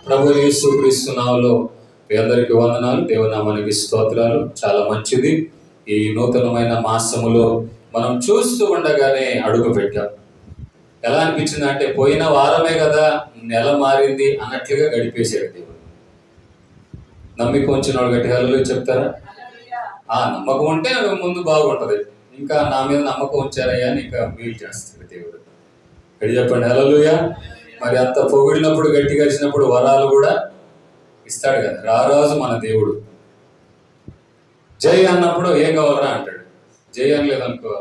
ప్రభు యేసు క్రీస్తు నామములో మీ అందరికీ వందనాలు. దేవునామానికి స్తోత్రాలు. చాలా మంచిది. ఈ నూతనమైన మాసములో మనం చూస్తూ ఉండగానే అడుగు పెట్టాం. ఎలా అనిపించింది అంటే పోయిన వారమే కదా, నెల మారింది అన్నట్లుగా గడిపేశాడు దేవుడు. నమ్మిక ఉంచిన వాళ్ళు గట్టి హల్లెలూయా చెప్తారా? నమ్మకం ఉంటే ముందు బాగుంటది. ఇంకా నా మీద నమ్మకం ఉంచారయ్యా అని ఇంకా వీలు చేస్తాడు దేవుడు. గడి చెప్పండి హల్లెలూయా. మరి అంత పొగిడినప్పుడు, గట్టిగా వచ్చినప్పుడు వరాలు కూడా ఇస్తాడు కదా. రారాజు మన దేవుడు. జై అన్నప్పుడు ఏం కావాలరా అంటాడు. జై అనలేదనుకో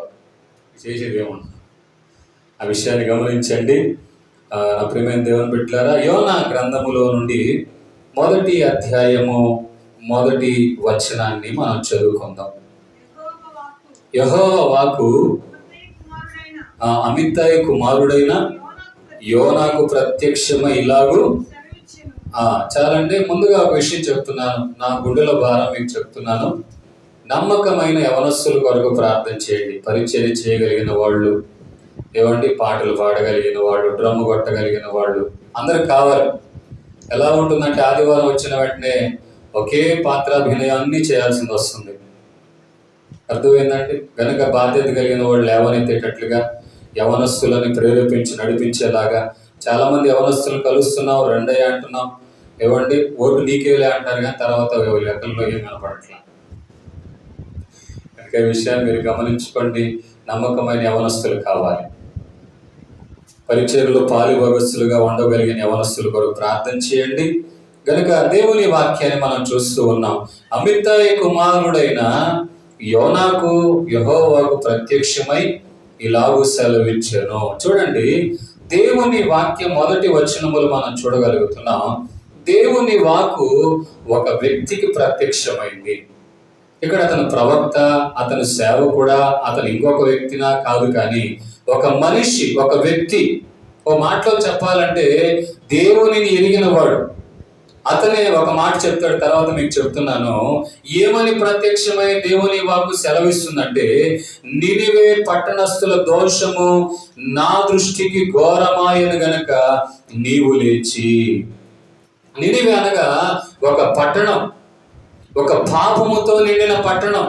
చేసేది ఏమన్నా. ఆ విషయాన్ని గమనించండి. నా ప్రియమైన దేవుని బిడ్డలారా, యోనా గ్రంథములో నుండి 1వ అధ్యాయము 1వ వచనాన్ని మనం చదువుకుందాం. యెహోవా వాక్కు అమిత్తయి కుమారుడైన యోనాకు ప్రత్యక్షమై ఇలాగు. చాలండి. ముందుగా ఒక విషయం చెప్తున్నాను, నా గుండెల భారం మీకు చెప్తున్నాను. నమ్మకమైన యవనస్తుల కొరకు ప్రార్థన చేయండి. పరిచర్య చేయగలిగిన వాళ్ళు, ఏమండి, పాటలు పాడగలిగిన వాళ్ళు, డ్రమ్ము కొట్టగలిగిన వాళ్ళు అందరు కావాలి. ఎలా ఉంటుందంటే ఆదివారం వచ్చిన వెంటనే ఒకే పాత్రాభినయాన్ని చేయాల్సింది వస్తుంది. అర్థమైందండి? కనుక బాధ్యత కలిగిన వాళ్ళు లేవనెత్తేటట్లుగా యవనస్తులని ప్రేరేపించి నడిపించేలాగా చాలా మంది యవనస్తులు కలుస్తున్నాం, రెండయ్య అంటున్నాం. ఏమండి, ఓటు నీకేలే అంటారు కానీ తర్వాత లెక్కల్లో ఏం కనపడట్లా. కనుక ఈ విషయాన్ని మీరు గమనించుకోండి. నమ్మకమైన యవనస్తులు కావాలి. పరిచర్యలో పాలుభగస్తులుగా ఉండగలిగిన యవనస్తుల కొరకు ప్రార్థన చేయండి. కనుక దేవుని వాక్యాన్ని మనం చూస్తూ ఉన్నాం. అమిత్తయి కుమారుడైన యోనాకు యెహోవాకు ప్రత్యక్షమై ఇలాగు సెలవిచ్చెను. చూడండి, దేవుని వాక్యం 1వ వచనములు మనం చూడగలుగుతున్నాం. దేవుని వాక్కు ఒక వ్యక్తికి ప్రత్యక్షమైంది. ఇక్కడ అతను ప్రవక్త, అతను సేవకుడా, అతను ఇంకొక వ్యక్తినా కాదు, కానీ ఒక మనిషి, ఒక వ్యక్తి. ఓ మాటలో చెప్పాలంటే దేవునిని ఎరిగిన వాడు. అతనే ఒక మాట చెప్తాడు. తర్వాత మీకు చెప్తున్నాను ఏమని ప్రత్యక్షమై దేవుని వాక్కు సెలవిస్తుందంటే, నినివే పట్టణస్థుల దోషము నా దృష్టికి ఘోరమాయను గనక నీవు లేచి. నినివే అనగా ఒక పట్టణం, ఒక పాపముతో నిండిన పట్టణం.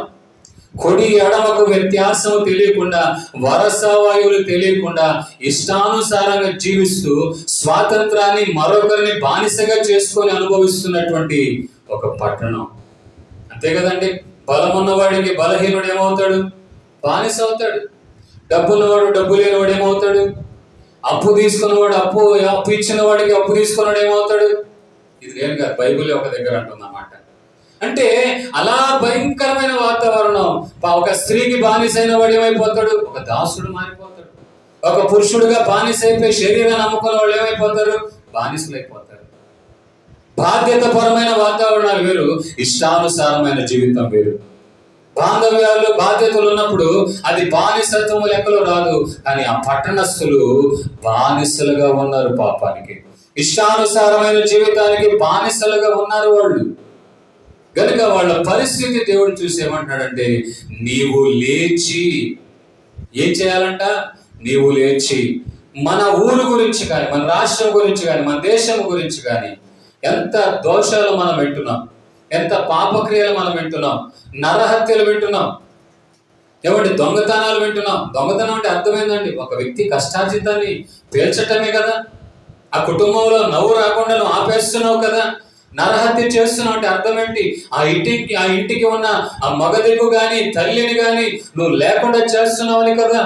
కొడి ఎడమకు వ్యత్యాసము తెలియకుండా, వరసవాయువులు తెలియకుండా, ఇష్టానుసారంగా జీవిస్తూ స్వాతంత్రాన్ని మరొకరిని బానిసగా చేసుకొని అనుభవిస్తున్నటువంటి ఒక పట్టణం. అంతే కదండి. బలమున్నవాడికి బలహీనుడు ఏమవుతాడు? బానిస అవుతాడు. డబ్బున్నవాడు డబ్బు లేనివాడు ఏమవుతాడు? అప్పు తీసుకున్నవాడు అప్పు ఇచ్చిన వాడికి అప్పు తీసుకున్నాడు ఏమవుతాడు? ఇది నేను కాదు, బైబిల్ ఒక దగ్గర అంటుందన్నమాట. అంటే అలా భయంకరమైన వాతావరణం. ఒక స్త్రీకి బానిసైన వాడు ఏమైపోతాడు? ఒక దాసుడు మారిపోతాడు. ఒక పురుషుడుగా బానిస అయిపోయి శరీరాన్ని నమ్ముకున్న వాళ్ళు ఏమైపోతారు? బానిసలు అయిపోతారు. బాధ్యతపరమైన వాతావరణాలు వేరు, ఇష్టానుసారమైన జీవితం వేరు. బాంధవ్యాలు, బాధ్యతలు ఉన్నప్పుడు అది బానిసత్వము లెక్కలో రాదు. కానీ ఆ పట్టణస్థులు బానిసలుగా ఉన్నారు పాపానికి, ఇష్టానుసారమైన జీవితానికి బానిసలుగా ఉన్నారు వాళ్ళు. కనుక వాళ్ళ పరిస్థితి దేవుడు చూసి ఏమంటాడంటే, నీవు లేచి ఏం చేయాలంట? నీవు లేచి మన ఊరు గురించి కానీ, మన రాష్ట్రం గురించి కానీ, మన దేశం గురించి కానీ ఎంత దోషాలు మనం వింటున్నాం, ఎంత పాపక్రియలు మనం వింటున్నాం, నరహత్యలు వింటున్నాం, ఏమంటే దొంగతనాలు వింటున్నాం. దొంగతనం అంటే అర్థమైందండి, ఒక వ్యక్తి కష్టార్జితాన్ని పేల్చటమే కదా. ఆ కుటుంబంలో నవ్వు రాకుండా నువ్వు ఆపేస్తున్నావు కదా. నరహత్య చేస్తున్నావు అంటే అర్థం ఏంటి? ఆ ఇంటికి ఉన్న ఆ మగదిగు గాని, తల్లిని గాని నువ్వు లేకుండా చేస్తున్నావు అని కదా.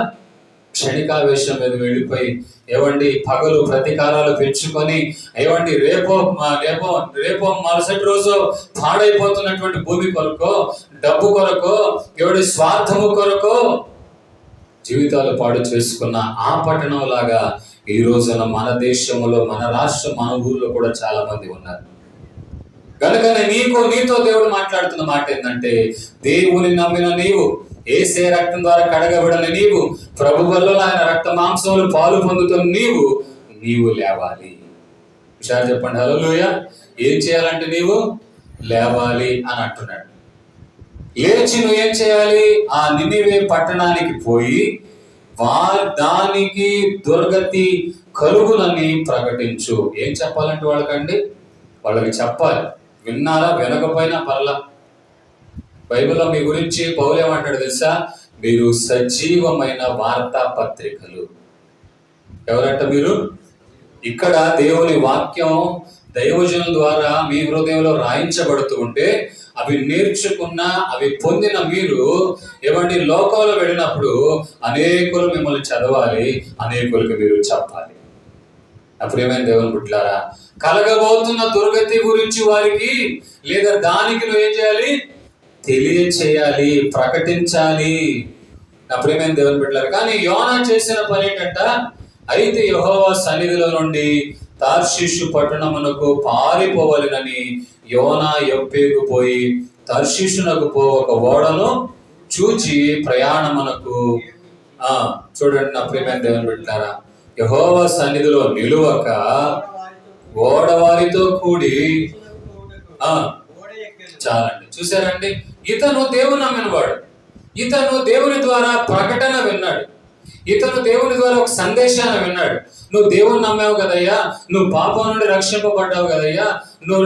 క్షణికావేశం మీద వెళ్ళిపోయి ఏవండి పగలు ప్రతీకారాలు పెంచుకొని, ఏవండి రేపో మరుసటి రోజు పాడైపోతున్నటువంటి భూమి కొరకో, డబ్బు కొరకో, ఎవడి స్వార్థము కొరకో జీవితాలు పాడు చేసుకున్న ఆ పట్టణం లాగా ఈ రోజున మన దేశంలో, మన రాష్ట్రం, మన ఊర్లో కూడా చాలా మంది ఉన్నారు. కనుకనే నీతో దేవుడు మాట్లాడుతున్న మాట ఏంటంటే, దేవుని నమ్మిన నీవు, యేసే రక్తం ద్వారా కడగబడిన నీవు, ప్రభు వల్ల ఆయన రక్త మాంసములు పాలు పొందుతున్న నీవు లేవాలి. విషయాలు చెప్పండి హల్లెలూయా. ఏం చేయాలంటే నీవు లేవాలి అని అంటున్నాడు. లేచి నువ్వు ఏం చేయాలి? ఆ నినివే పట్టణానికి పోయి దానికి దుర్గతి కలుగునని ప్రకటించు. ఏం చెప్పాలంటే వాళ్ళకండి? వాళ్ళకి చెప్పాలి. విన్నారా, వినకపోయినా పర్లా. బైబిల్లో మీ గురించి పౌలు ఏమంటాడు తెలుసా? మీరు సజీవమైన వార్తాపత్రికలు. ఎవరంట మీరు? ఇక్కడ దేవుని వాక్యం దైవజనుల ద్వారా మీ హృదయంలో రాయించబడుతూ ఉంటే అవి నేర్చుకున్న, అవి పొందిన మీరు ఏమండి లోకంలో వెళ్ళినప్పుడు అనేకులు మిమ్మల్ని చదవాలి, అనేకులకు మీరు చెప్పాలి. అప్పుడు ఏమైంది దేవుని బిడ్డలారా? కలగబోతున్న దుర్గతి గురించి వారికి, లేదా దానికి నువ్వు ఏం చేయాలి? తెలియచేయాలి, ప్రకటించాలి. అప్పుడు ఏమైంది దేవుని బిడ్డలారా? కానీ యోనా చేసిన పని ఏంటంట? అయితే యెహోవా సన్నిధిలో నుండి తర్షీషు పట్టణమునకు పారిపోవలెనని యోనా యొప్పేకు పోయి తర్షీషునకు ఒక ఓడను చూచి ప్రయాణమునకు చూడండి నా ప్రియమైన దేవుని బిడ్డలారా, యెహోవా సన్నిధిలో నిలువక ఓడవారితో కూడి చాలండి. చూసారండి, ఇతను దేవుని నమ్మినవాడు. ఇతను దేవుని ద్వారా ప్రకటన విన్నాడు. ఇతను దేవుని ద్వారా ఒక సందేశాన్ని విన్నాడు. నువ్వు దేవుని నమ్మావు కదయ్యా, నువ్వు పాపం నుండి రక్షింపబడ్డావు కదయ్యా, నువ్వు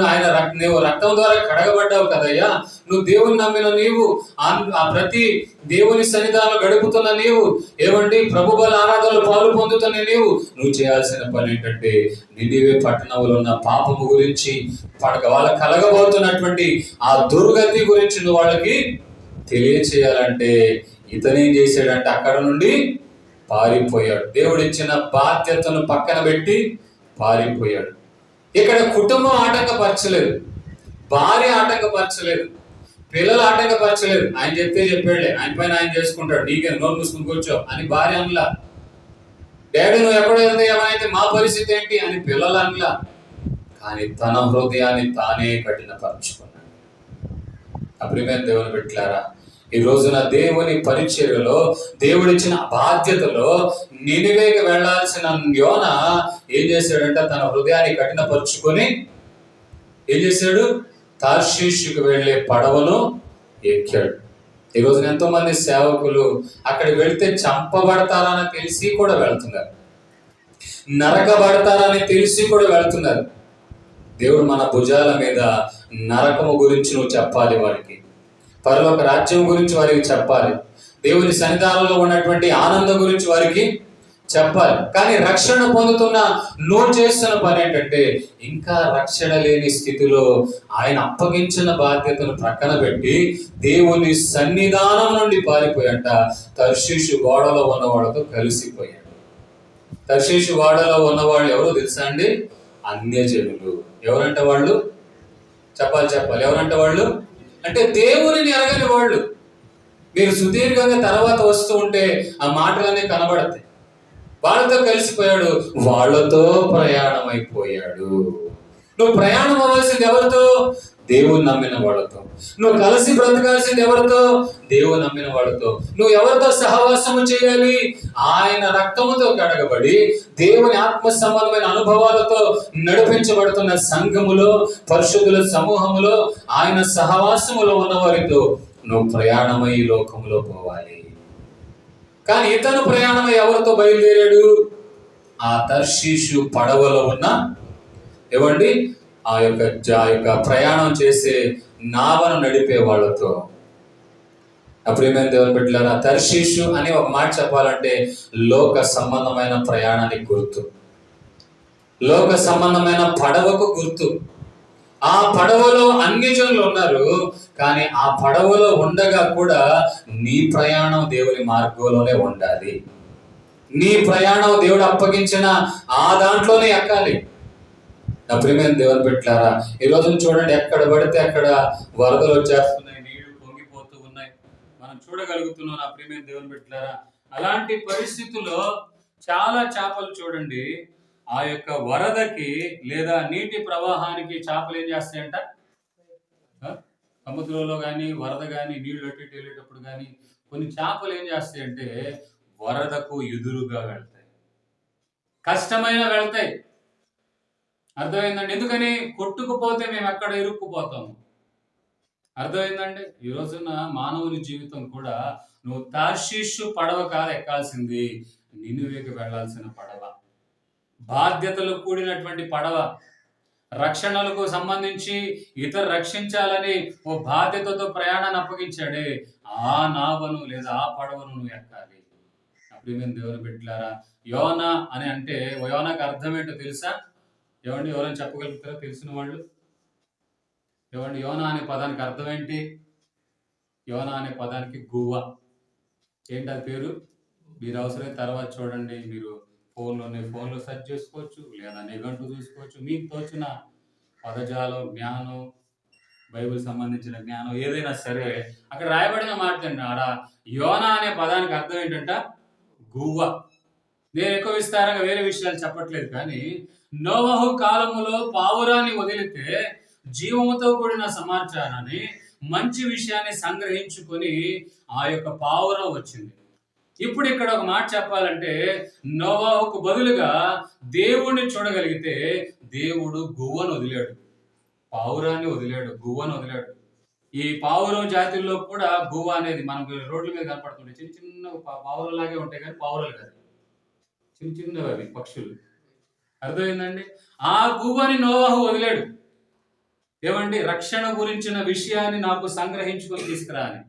రక్తం ద్వారా కడగబడ్డావు కదయ్యా, నువ్వు దేవుని నమ్మిన నీవు, ఆ ప్రతి దేవుని సన్నిధానంలో గడుపుతున్న నీవు, ఏమండి ప్రభు బల ఆరాధనలు పాలు పొందుతున్న నువ్వు చేయాల్సిన పని ఏంటంటే నినివే పట్టణంలో ఉన్న పాపము గురించి, వాళ్ళకి కలగబోతున్నటువంటి ఆ దుర్గతి గురించి నువ్వు వాళ్ళకి తెలియచేయాలంటే ఇతనేం చేశాడంటే అక్కడ నుండి పారిపోయాడు. దేవుడిచ్చిన బాధ్యతను పక్కన పెట్టి పారిపోయాడు. ఇక్కడ కుటుంబం ఆటంకపరచలేదు, భార్య ఆటంకపరచలేదు, పిల్లలు ఆటంకపరచలేదు. ఆయన చెప్తే చెప్పాడులే, ఆయన పైన ఆయన చేసుకుంటాడు, నీకే నోరు మూసుకుని కూర్చో అని భార్య అనలా. డాడీ నువ్వు ఎక్కడ వెళ్తే ఏమైతే మా పరిస్థితి ఏంటి అని పిల్లలు అనలా. కానీ తన హృదయాన్ని తానే కఠినపరుచుకున్నాడు. అప్పుడు దేవుని బిడ్డలారా, ఈ రోజున దేవుని పరిచర్యలో, దేవుడిచ్చిన బాధ్యతలో నినివేకి వెళ్లాల్సిన యోనా ఏం చేశాడంటే తన హృదయాన్ని కఠినపరుచుకొని ఏం చేశాడు? తర్షీషుకు వెళ్లే పడవను ఎక్కాడు. ఈ రోజున ఎంతో మంది సేవకులు అక్కడికి వెళ్తే చంపబడతారని తెలిసి కూడా వెళ్తున్నారు, నరకబడతారని తెలిసి కూడా వెళ్తున్నారు. దేవుడు మన భుజాల మీద నరకము గురించి నువ్వు చెప్పాలి, వారికి పరలోక రాజ్యం గురించి వారికి చెప్పాలి, దేవుని సన్నిధానంలో ఉన్నటువంటి ఆనందం గురించి వారికి చెప్పాలి. కానీ రక్షణ పొందుతున్న నువ్వు చేస్తున్న పని ఏంటంటే ఇంకా రక్షణ లేని స్థితిలో ఆయన అప్పగించిన బాధ్యతను ప్రక్కన పెట్టి దేవుని సన్నిధానం నుండి పారిపోయాట. తర్షీషు ఓడలో ఉన్నవాళ్ళతో కలిసిపోయాడు. తర్షీషు ఓడలో ఉన్నవాళ్ళు ఎవరో తెలుసా అండి? అన్యజనులు. ఎవరంటే వాళ్ళు? చెప్పాలి. ఎవరంటే వాళ్ళు? అంటే దేవునిని ఎరగని వాళ్ళు. మీరు సుదీర్ఘంగా తర్వాత వస్తూ ఉంటే ఆ మాటలన్నీ కనబడతాయి. వాళ్ళతో కలిసిపోయాడు, వాళ్ళతో ప్రయాణం అయిపోయాడు. నువ్వు ప్రయాణం అవ్వాల్సింది ఎవరితో? దేవుని నమ్మిన వాళ్ళతో. నువ్వు కలిసి బ్రతకాల్సింది ఎవరితో? దేవుని నమ్మిన వాళ్ళతో. నువ్వు ఎవరితో సహవాసము చేయాలి? ఆయన రక్తముతో కడగబడి దేవుని ఆత్మ సంబంధమైన అనుభవాలతో నడిపించబడుతున్న సంఘములో, పరిశుద్ధుల సమూహములో, ఆయన సహవాసములో ఉన్న వారితో నువ్వు ప్రయాణమై లోకములో పోవాలి. కానీ ఇతను ప్రయాణమై ఎవరితో బయలుదేరాడు? ఆ తర్షీషు పడవలో ఉన్న ఏవండి ఆ యొక్క ప్రయాణం చేసే నావను నడిపే వాళ్ళతో. అప్పుడు ఏమైంది దేవుని బిడ్డలారా? తర్షీషు అని ఒక మాట చెప్పాలంటే లోక సంబంధమైన ప్రయాణానికి గుర్తు, లోక సంబంధమైన పడవకు గుర్తు. ఆ పడవలో అన్యజనులు ఉన్నారు, కానీ ఆ పడవలో ఉండగా కూడా నీ ప్రయాణం దేవుని మార్గంలోనే ఉండాలి. నీ ప్రయాణం దేవుడు అప్పగించిన ఆ దాంట్లోనే ఎక్కాలి. నా ప్రియమైన దేవుని బిడ్డలారా, ఈ రోజున చూడండి, ఎక్కడ పడితే అక్కడ వరదలు వచ్చేస్తున్నాయి, నీళ్లు పొంగిపోతూ ఉన్నాయి, మనం చూడగలుగుతున్నాం. నా ప్రియమైన దేవుని బిడ్డలారా, అలాంటి పరిస్థితుల్లో చాలా చేపలు చూడండి ఆ యొక్క వరదకి లేదా నీటి ప్రవాహానికి చేపలు ఏం చేస్తాయంట? సముద్రంలో కానీ వరద కానీ నీళ్లు అటు వెళ్ళేటప్పుడు కానీ కొన్ని చేపలు ఏం చేస్తాయంటే వరదకు ఎదురుగా వెళ్తాయి, కష్టమైన వెళ్తాయి. అర్థమైందండి? ఎందుకని? కొట్టుకుపోతే మేము ఎక్కడ ఇరుక్కుపోతాము. అర్థమైందండి? ఈ రోజున మానవుని జీవితం కూడా నువ్వు తర్షీషు పడవ కాదు ఎక్కాల్సింది, నినివేకి వెళ్లాల్సిన పడవ, బాధ్యతలు కూడినటువంటి పడవ. రక్షణలకు సంబంధించి ఇతర రక్షించాలని ఓ బాధ్యతతో ప్రయాణాన్ని అప్పగించాడే, ఆ నావను లేదా ఆ పడవను నువ్వు ఎక్కాలి. అప్పుడు మేము దేవుని బిడ్డలారా, యోనా అని అంటే యోనాకి అర్థం ఏంటో తెలుసా? ఎవరైనా చెప్పగలుగుతారా తెలిసిన వాళ్ళు? యోనా అనే పదానికి అర్థం ఏంటి? యోనా అనే పదానికి గువ్వ. ఏంటి అది పేరు? మీరు అవసరం తర్వాత చూడండి, మీరు ఫోన్లో సెర్చ్ చేసుకోవచ్చు, లేదా నిఘంటు చూసుకోవచ్చు. మీకు తోచిన పదజాలం, జ్ఞానం, బైబిల్ సంబంధించిన జ్ఞానం ఏదైనా సరే అక్కడ రాయబడిన మాట అండి. ఆడ యోనా అనే పదానికి అర్థం ఏంటంట? గువ్వ. నేను ఎక్కువ విస్తారంగా వేరే విషయాలు చెప్పట్లేదు, కానీ నోవహు కాలములో పావురాన్ని వదిలితే జీవముతో కూడిన సమాచారాన్ని, మంచి విషయాన్ని సంగ్రహించుకొని ఆ యొక్క పావురం వచ్చింది. ఇప్పుడు ఇక్కడ ఒక మాట చెప్పాలంటే, నోవహుకు బదులుగా దేవుణ్ణి చూడగలిగితే దేవుడు గువ్వను వదిలాడు, పావురాన్ని వదిలాడు, గువ్వను వదిలాడు. ఈ పావురం జాతుల్లో కూడా గువ్వ అనేది మనకు రోడ్ల మీద కనపడుతుంటాయి. చిన్న చిన్న పావురంలాగే ఉంటాయి, కానీ పావురాలు కాదు, చిన్న చిన్నవి అవి పక్షులు. అర్థమైందండి? ఆ గువ్వని నోవహు వదిలాడు. ఏమండి? రక్షణ గురించిన విషయాన్ని నాకు సంగ్రహించుకొని తీసుకురా అని.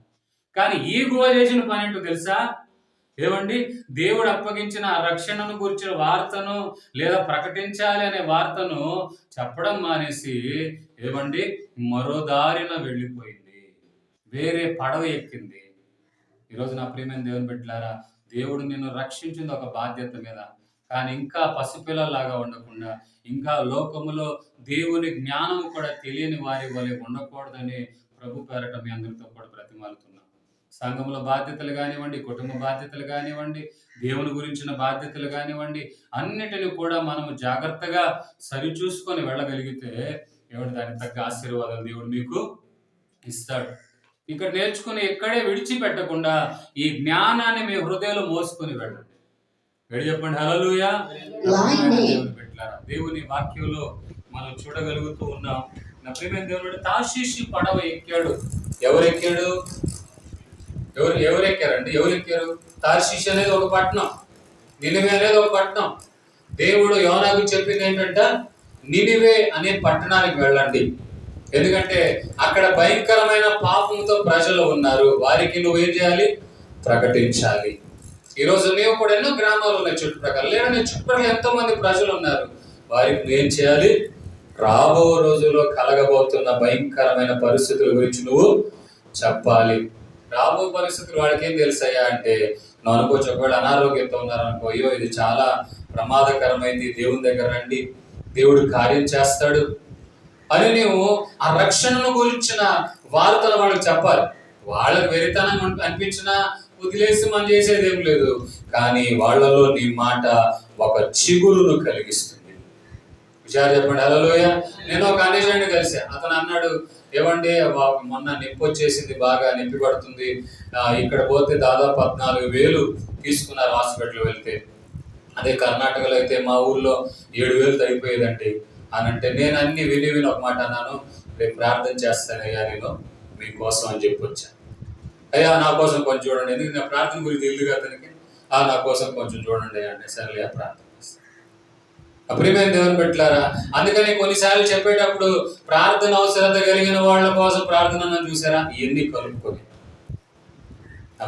కానీ ఈ గువ్వ చేసిన పని ఏంటో తెలుసా? ఏమండి? దేవుడు అప్పగించిన రక్షణను గురించిన వార్తను లేదా ప్రకటించాలి అనే వార్తను చెప్పడం మానేసి ఏమండి మరో దారిన వెళ్ళిపోయింది, వేరే పడవ ఎక్కింది. ఈరోజు నా ప్రియమైన దేవుని బిడ్డలారా, దేవుడు నిన్ను రక్షించింది ఒక బాధ్యత మీద, కానీ ఇంకా పసిపిల్లలాగా ఉండకుండా, ఇంకా లోకములో దేవుని జ్ఞానము కూడా తెలియని వారి వలె ఉండకూడదని ప్రభు పేరట మీ అందరితో కూడా బ్రతిమాలుతున్నాం. సంఘముల బాధ్యతలు కానివ్వండి, కుటుంబ బాధ్యతలు కానివ్వండి, దేవుని గురించిన బాధ్యతలు కానివ్వండి, అన్నిటిని కూడా మనము జాగ్రత్తగా సరిచూసుకొని వెళ్ళగలిగితే దేవుడు దానికి తగ్గ ఆశీర్వాదాలు దేవుడు మీకు ఇస్తాడు. ఇక్కడ నేర్చుకుని ఎక్కడే విడిచిపెట్టకుండా ఈ జ్ఞానాన్ని మీ హృదయంలో మోసుకొని వెళ్ళండి. చెప్పండి హల్లెలూయా. దేవుని పెట్టారా, దేవుని వాక్యంలో మనం చూడగలుగుతూ ఉన్నాం. నా ప్రియమైన దేవుడు తార్షీషు పడవ ఎక్కాడు. ఎవరు ఎక్కారండి? ఎవరు ఎక్కారు? తార్షీషు అనేది ఒక పట్టణం, నినివే అనేది ఒక పట్టణం. దేవుడు యోనాకు చెప్పింది ఏంటంటే, నినివే అనే పట్టణానికి వెళ్ళండి, ఎందుకంటే అక్కడ భయంకరమైన పాపంతో ప్రజలు ఉన్నారు, వారికి నువ్వేం చేయాలి? ప్రకటించాలి. ఈరోజు నీవు కూడా ఎన్నో గ్రామాలు ఉన్నాయి చుట్టుప్రక్కల, లేదా నీ చుట్టుప్రక్కల ఎంతో మంది ప్రజలు ఉన్నారు, వారికి నువ్వేం చేయాలి? రాబో రోజుల్లో కలగబోతున్న భయంకరమైన పరిస్థితుల గురించి నువ్వు చెప్పాలి. రాబో పరిస్థితులు వాడికి ఏం తెలుసయ్యా అంటే, నువ్వు అనుకోవచ్చు, ఒకవేళ అనారోగ్యంతో ఉన్నారనుకో, అయ్యో ఇది చాలా ప్రమాదకరమైంది, దేవుని దగ్గర రండి, దేవుడు కార్యం చేస్తాడు అని నీవు ఆ రక్షణను గురించిన వార్తలు వాళ్ళకి చెప్పాలి. వాళ్ళకి వెరితనం అనిపించినా వదిలేసి మనం చేసేది ఏం లేదు, కానీ వాళ్ళలో నీ మాట ఒక చిగురును కలిగిస్తుంది. విచారం చెప్పండి హల్లెలూయా. నేను ఒక అనేజాన్ని కలిసా. అతను అన్నాడు, ఏమండి మొన్న నొప్పి వచ్చేసింది, బాగా నొప్పి పడుతుంది, ఇక్కడ పోతే దాదాపు 14,000 తీసుకున్నారు హాస్పిటల్ వెళ్తే. అదే కర్ణాటకలో అయితే మా ఊర్లో 7,000 అయిపోయేదండి అని అంటే, నేను అన్ని విని ఒక మాట అన్నాను, రేపు ప్రార్థన చేస్తానయ్యా నేను మీకోసం అని చెప్పి వచ్చాను. అయ్యా నా కోసం కొంచెం చూడండి, ఎందుకంటే నా ప్రార్థన గురించి తెలుదుగా అతనికి. నా కోసం కొంచెం చూడండి అంటే, సరేలే ప్రార్థన చేస్తాను. ప్రియమైన దేవుని పెట్టారా, అందుకని కొన్నిసార్లు చెప్పేటప్పుడు ప్రార్థన అవసరత కలిగిన వాళ్ళ కోసం ప్రార్థన చూసారా, ఇవన్నీ కలుపుకొని.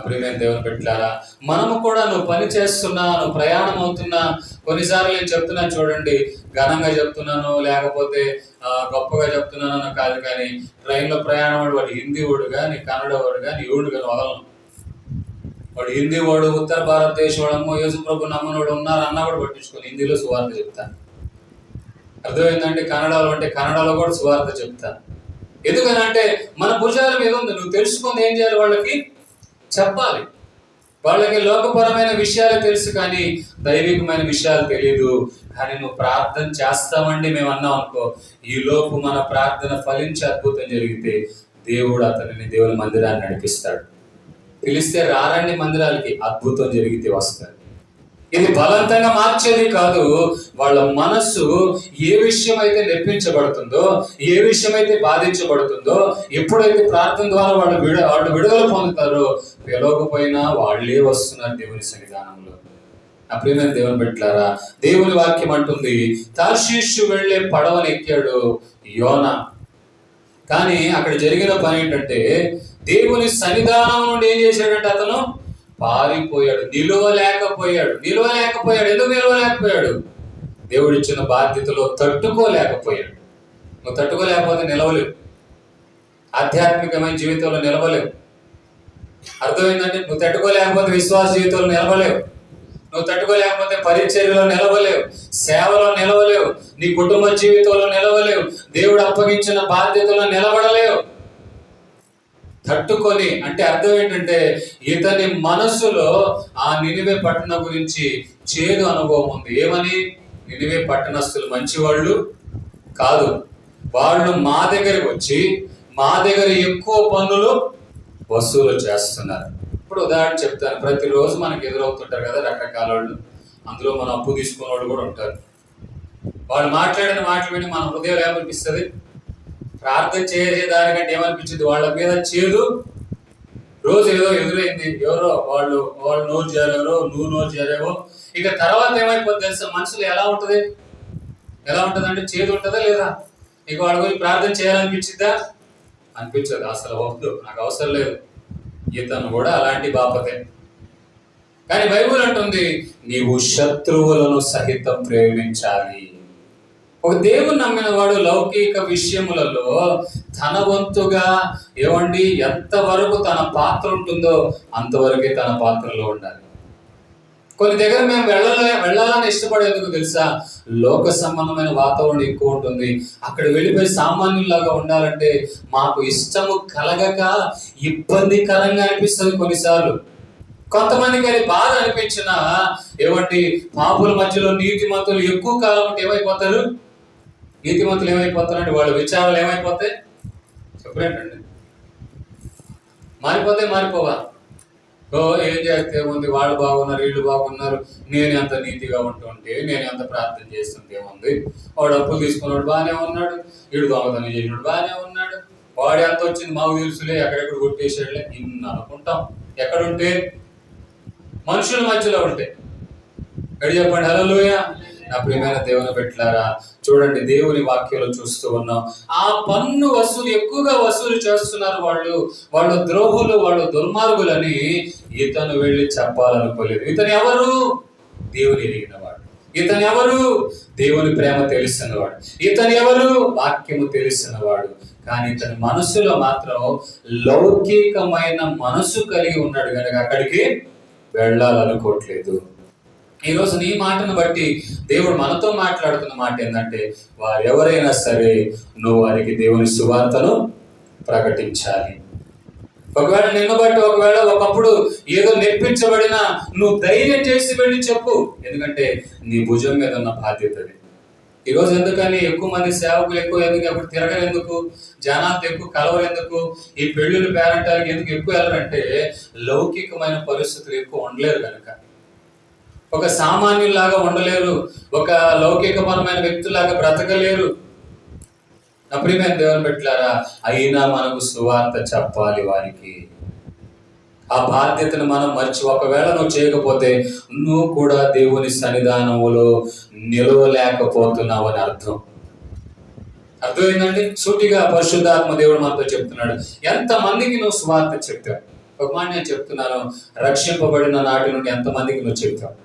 ప్రియమైన దేవుని పెట్టారా, మనము కూడా నువ్వు పని చేస్తున్నా, నువ్వు ప్రయాణం అవుతున్నా, కొన్నిసార్లు నేను చెప్తున్నాను చూడండి, ఘనంగా చెప్తున్నాను లేకపోతే గొప్పగా చెప్తున్నాను కాదు, కానీ ట్రైన్లో ప్రయాణం వాడు హిందీ వాడు కానీ, కన్నడ వాడు కానీ, ఎవడు కానీ వదలను. వాడు హిందీ వాడు, ఉత్తర భారతదేశం వాడు, అమ్మో యేసు ప్రభు నమ్మనోడు ఉన్నారు అన్న కూడా పట్టించుకొని హిందీలో సువార్త చెప్తాను. అర్థమైందంటే కన్నడలో అంటే కన్నడలో కూడా సువార్త చెప్తాను. ఎందుకనంటే మన భుజాల మీద ఉంది, నువ్వు తెలుసుకొని ఏం చేయాలి? వాళ్ళకి చెప్పాలి. వాళ్ళకి లోకపరమైన విషయాలు తెలుసు, కానీ దైవికమైన విషయాలు తెలియదు. కానీ నువ్వు ప్రార్థన చేస్తామండి మేము అన్నాం అనుకో, ఈ లోపు మన ప్రార్థన ఫలించి అద్భుతం జరిగితే దేవుడు అతనిని దేవుని మందిరాన్ని నడిపిస్తాడు. పిలిస్తే రారండి మందిరాలకి, అద్భుతం జరిగితే వస్తారు. ఇది బలవంతంగా మార్చేది కాదు. వాళ్ళ మనస్సు ఏ విషయం అయితే నెప్పించబడుతుందో, ఏ విషయం అయితే బాధించబడుతుందో, ఎప్పుడైతే ప్రార్థన ద్వారా వాళ్ళు విడుదల పొందుతారో, పిలవకపోయినా వాళ్ళే వస్తున్నారు దేవుని సన్నిధానంలో. నా ప్రియమైన దేవుని బిడ్డలారా, దేవుని వాక్యం అంటుంది తార్షీషు వెళ్ళే పడవని ఎక్కాడు యోనా. కానీ అక్కడ జరిగిన పని ఏంటంటే దేవుని సన్నిధానం నుండి ఏం చేశాడంటే అతను పారిపోయాడు, నిలవలేకపోయాడు. ఎందుకు నిలవలేకపోయాడు? దేవుడిచ్చిన బాధ్యతలో తట్టుకోలేకపోయాడు. నువ్వు తట్టుకోలేకపోతే నిలవలేవు, ఆధ్యాత్మికమైన జీవితంలో నిలవలేవు. అర్థమైందంటే నువ్వు తట్టుకోలేకపోతే విశ్వాస జీవితంలో నిలవలేవు, నువ్వు తట్టుకోలేకపోతే పరిచర్యలో నిలవలేవు, సేవలో నిలవలేవు, నీ కుటుంబ జీవితంలో నిలవలేవు, దేవుడు అప్పగించిన బాధ్యతలో నిలబడలేవు. తట్టుకొని అంటే అర్థం ఏంటంటే ఇతని మనసులో ఆ నినివే పట్టణం గురించి చేదు అనుభవం ఉంది. ఏమని? నినివే పట్టణస్తులు మంచివాళ్ళు కాదు, వాళ్ళు మా దగ్గరికి వచ్చి మా దగ్గర ఎక్కువ పన్నులు వసూలు చేస్తున్నారు. ఇప్పుడు ఉదాహరణ చెప్తాను. ప్రతిరోజు మనకు ఎదురవుతుంటారు కదా రకరకాల వాళ్ళు. అందులో మనం అప్పు తీసుకున్న వాళ్ళు కూడా ఉంటారు. వాళ్ళు మాట్లాడిన మాటలు విని మన హృదయం ఏమనిపిస్తుంది? ప్రార్థన చేసేదానికంటే ఏమనిపించింది? వాళ్ళ మీద చేదు. రోజు ఏదో ఎదురైంది, ఎవరో వాళ్ళు నోరు చేరారో, నువ్వు నోరు చేరావో, ఇక తర్వాత ఏమైపోతుంది తెలుసా? మనసులో ఎలా ఉంటుంది అంటే చేదు ఉంటుందా లేదా? ఇక వాళ్ళ గురించి ప్రార్థన చేయాలనిపించిద్దా? అనిపించదు. అసలు వద్దు, నాకు అవసరం లేదు. ఇతను కూడా అలాంటి బాపతే. కానీ బైబిల్ అంటుంది నీవు శత్రువులను సహితం ప్రేమించాలి. ఒక దేవుని నమ్మిన వాడు లౌకిక విషయములలో తన వంతుగా ఎంతవరకు తన పాత్ర ఉంటుందో అంతవరకే తన పాత్రలో ఉండాలి. కొన్ని దగ్గర మేము వెళ్ళాలని ఇష్టపడేందుకు తెలుసా? లోక సంబంధమైన వాతావరణం ఎక్కువ ఉంటుంది. అక్కడ వెళ్ళిపోయి సామాన్యులాగా ఉండాలంటే మాకు ఇష్టము కలగక ఇబ్బందికరంగా అనిపిస్తుంది కొన్నిసార్లు. కొంతమందికి అది బాధ అనిపించినా పాపుల మధ్యలో నీతిమంతులు ఎక్కువ కాలం ఉంటే ఏమైపోతారు? నీతిమంతులు ఏమైపోతారంటే వాళ్ళ విచారాలు ఏమైపోతాయి? చెప్పలేంటండి. మారిపోవా? ఏం చేస్తే ఏముంది, వాళ్ళు బాగున్నారు, వీళ్ళు బాగున్నారు, నేను ఎంత నీతిగా ఉంటుంటే, నేను ఎంత ప్రార్థన చేస్తుంటే ఏముంది, వాడు అప్పులు తీసుకున్నాడు బాగానే ఉన్నాడు, వీడు దొంగతనం చేసినాడు బాగానే ఉన్నాడు, వాడు ఎంత వచ్చింది మాకు తెలుసులే, ఎక్కడెక్కడ కొట్టేసాడులే, ఇన్ని అనుకుంటాం. ఎక్కడుంటే? మనుషుల మధ్యలో ఉంటే. ఎక్కడ చెప్పండి? హల్లెలూయా. నా ప్రియమైన దేవుని బిడ్డలారా, చూడండి, దేవుని వాక్యంలో చూస్తూ ఉన్నాం. ఆ పన్ను ఎక్కువగా వసూలు చేస్తున్నారు వాళ్ళు ద్రోహులు, వాళ్ళు దుర్మార్గులని ఇతను వెళ్ళి చెప్పాలనుకోలేదు. ఇతను ఎవరు? దేవుని ఎరిగినవాడు. ఇతను ఎవరు? దేవుని ప్రేమ తెలిసినవాడు. ఇతను ఎవరు? వాక్యము తెలిసినవాడు. కానీ ఇతని మనసులో మాత్రం లౌకికమైన మనసు కలిగి ఉన్నాడు కనుక అక్కడికి వెళ్ళాలనుకోవట్లేదు. ఈరోజు నీ మాటను బట్టి దేవుడు మనతో మాట్లాడుతున్న మాట ఏంటంటే వారు ఎవరైనా సరే నువ్వు వారికి దేవుని సువార్తను ప్రకటించాలి. ఒకవేళ నిన్ను బట్టి ఒకప్పుడు ఏదో నెప్పించబడినా నువ్వు ధైర్యం చేసి వెళ్ళి చెప్పు. ఎందుకంటే నీ భుజం మీద ఉన్న బాధ్యత అది. ఈరోజు ఎందుకని ఎక్కువ మంది సేవకులు ఎందుకు అప్పుడు తిరగరు, ఎందుకు జనాలతో ఎక్కువ కలవరు, ఎందుకు ఈ పెళ్ళిళ్ళు పేరంటానికి ఎందుకు ఎక్కువ వెళ్ళరంటే లౌకికమైన పరిస్థితులు ఎక్కువ ఉండలేరు కనుక. ఒక సామాన్యులాగా ఉండలేరు, ఒక లౌకికపరమైన వ్యక్తులాగా బ్రతకలేరు. నా ప్రియమైన దేవుని బిడ్డలారా, అయినా మనకు సువార్త చెప్పాలి వారికి. ఆ బాధ్యతను మనం ఒకవేళ నువ్వు చేయకపోతే నువ్వు కూడా దేవుని సన్నిధానములో నిలవలేకపోతున్నావు అని అర్థం. అర్థమైందండి? సూటిగా పరిశుద్ధాత్మ దేవుడు మనతో చెప్తున్నాడు. ఎంతమందికి నువ్వు సువార్త చెప్పావు? ఒక మాట నేను చెప్తున్నాను, రక్షింపబడిన నాటి నుండి ఎంతమందికి నువ్వు చెప్పావు?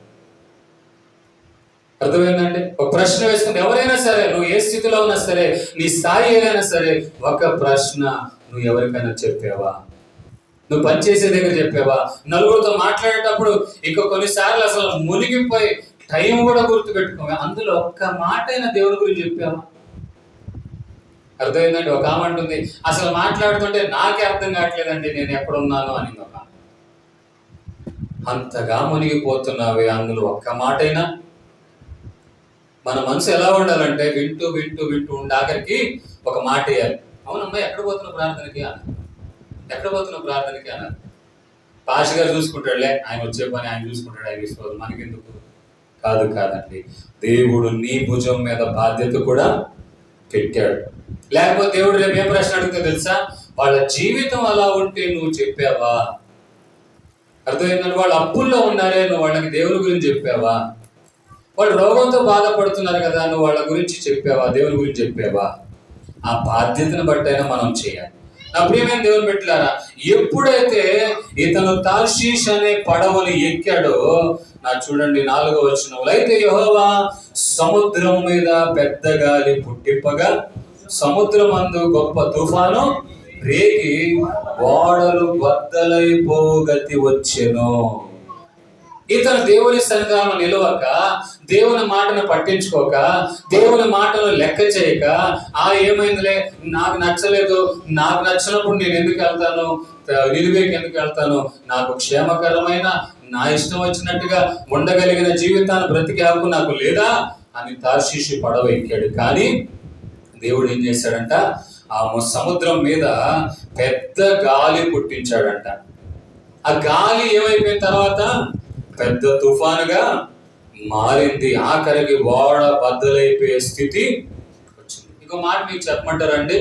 అర్థమైందండి? ఒక ప్రశ్న వేసుకుంటే ఎవరైనా సరే, నువ్వు ఏ స్థితిలో ఉన్నా సరే, నీ స్థాయి ఏదైనా సరే, ఒక ప్రశ్న నువ్వు ఎవరికైనా చెప్పావా? నువ్వు పనిచేసే దగ్గర చెప్పావా? నలుగురితో మాట్లాడేటప్పుడు ఇంకా కొన్నిసార్లు అసలు మునిగిపోయి టైం కూడా గుర్తుపెట్టుకోవా? అందులో ఒక్క మాట అయినా దేవుడి గురించి చెప్పావా? అర్థమైందండి? ఒక ఆమె అంటుంది, అసలు మాట్లాడుతుంటే నాకే అర్థం కావట్లేదండి నేను ఎక్కడున్నాను అని. ఒక అంతగా మునిగిపోతున్నావే, అందులో ఒక్క మాట అయినా. మన మనసు ఎలా ఉండాలంటే వింటూ వింటూ వింటూ ఉండి ఆఖరికి ఒక మాట వేయాలి. అవునమ్మా, ఎక్కడ పోతున్నావు ప్రార్థనకి అన్నారు. ఎక్కడ పోతున్నావు ప్రార్థనకి అన్నారు. పాష గారు చూసుకుంటాడులే, ఆయన వచ్చే పని ఆయన చూసుకుంటాడు, ఆయన తీసుకోవాలి, మనకెందుకు? కాదండి, దేవుడు నీ భుజం మీద బాధ్యత కూడా పెట్టాడు. లేకపోతే దేవుడు రేపు ఏం ప్రశ్న అడుగుతా తెలుసా? వాళ్ళ జీవితం అలా ఉంటే నువ్వు చెప్పావా? అర్థమైందంటే వాళ్ళు అప్పుల్లో ఉన్నారే, నువ్వు వాళ్ళకి దేవుని గురించి చెప్పావా? వాళ్ళు రోగంతో బాధపడుతున్నారు కదా, నువ్వు వాళ్ళ గురించి చెప్పావా? దేవుని గురించి చెప్పావా? ఆ బాధ్యతను బట్టైనా మనం చేయాలి. నా ప్రియమైన దేవుని బిడ్డలారా, ఎప్పుడైతే ఇతను తార్షీష్ అనే పడవని ఎక్కాడో, నా చూడండి 4వ వచనంలో, అయితే యెహోవా సముద్రం మీద పెద్ద గాలి పుట్టిప్పగా సముద్రమందు గొప్ప తుఫాను రేగి ఓడలు బద్దలైపోగతి వచ్చెను. ఇతను దేవుని సన్నిధానంలో నిలవక, దేవుని మాటను పట్టించుకోక, దేవుని మాటలు లెక్క చేయక, ఏమైందిలే, నాకు నచ్చలేదు, నాకు నచ్చినప్పుడు నేను ఎందుకు వెళ్తాను, నిలువేకి ఎందుకు వెళ్తాను, నాకు క్షేమకరమైన నా ఇష్టం వచ్చినట్టుగా ఉండగలిగిన జీవితాన్ని బ్రతికే హక్కు నాకు లేదా అని తార్షీషు పడవ ఎక్కాడు. కానీ దేవుడు ఏం చేశాడంట, ఆ సముద్రం మీద పెద్ద గాలి పుట్టించాడంట. ఆ గాలి ఏమైపోయిన తర్వాత పెద్ద తుఫానుగా మారింది. ఆఖరికి ఓడ బద్దలైపోయే స్థితి వచ్చింది. ఇంకో మాట మీకు చెప్పమంటారండి,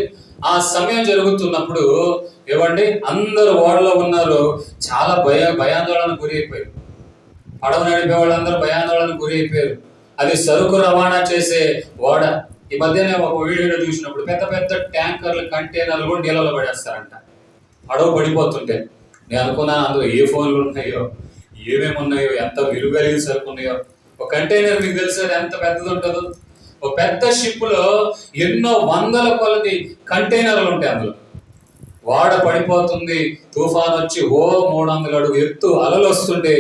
ఆ సమయం జరుగుతున్నప్పుడు ఏమండి, అందరూ ఓడలో ఉన్నారు, చాలా భయాందోళనకు గురి అయిపోయారు. పడవ నడిపే వాళ్ళందరూ భయాందోళనకు గురి అయిపోయారు. అది సరుకు రవాణా చేసే ఓడ. ఈ మధ్యనే ఒక వీడియో చూసినప్పుడు పెద్ద పెద్ద ట్యాంకర్లు, కంటైనర్లు కూడా నీళ్ళలో పడేస్తారంట పడవ పడిపోతుంటే. నేను అనుకున్నాను అందులో ఏ ఫోన్లు ఉన్నాయో, ఏమేమి ఉన్నాయో, ఎంత విలువ కలిగిన సరుకు ఉన్నాయో. ఒక కంటైనర్ మీకు తెలుసు ఎంత పెద్దది ఉంటుందో. ఒక పెద్ద షిప్ లో ఎన్నో వందల కొలది కంటైనర్లు ఉంటాయి. అందులో వాడ పడిపోతుంది, తుఫాన్ వచ్చి 300 అడుగు ఎత్తు అలలు వస్తుంటే